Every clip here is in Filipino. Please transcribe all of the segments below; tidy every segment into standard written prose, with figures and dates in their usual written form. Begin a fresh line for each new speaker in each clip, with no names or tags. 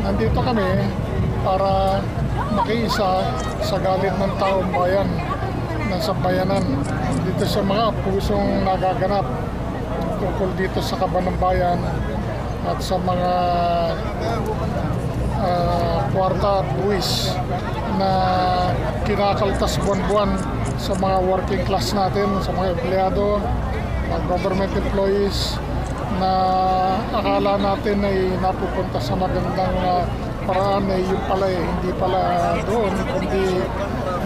Nandito kami para makiisa sa galit ng taong bayan ng sambayanan dito sa mga pusong nagaganap tungkol dito sa kaban ng bayan at sa mga kwarta at buwis na kinakaltas buwan-buwan sa mga working class natin, sa mga empleyado, mga government employees na akala natin ay napupunta sa magandang paraan ay yung pala hindi pala doon, kundi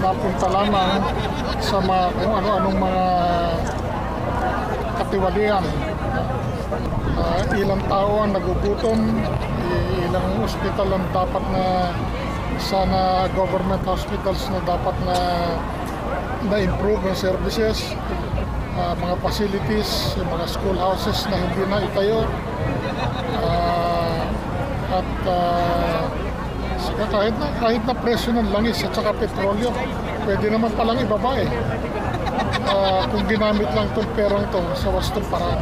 napunta lamang sa mga kung ano-anong mga katiwalian. Ilang tao ang nagugutom, ilang ospital ang dapat na sana government hospitals na dapat na-improve ang services, mga facilities, mga school houses na hindi na itayo, at kahit na presyo ng langis at saka petrolyo, pwede naman palang ibaba kung ginamit lang itong perang to sa wastong paraan.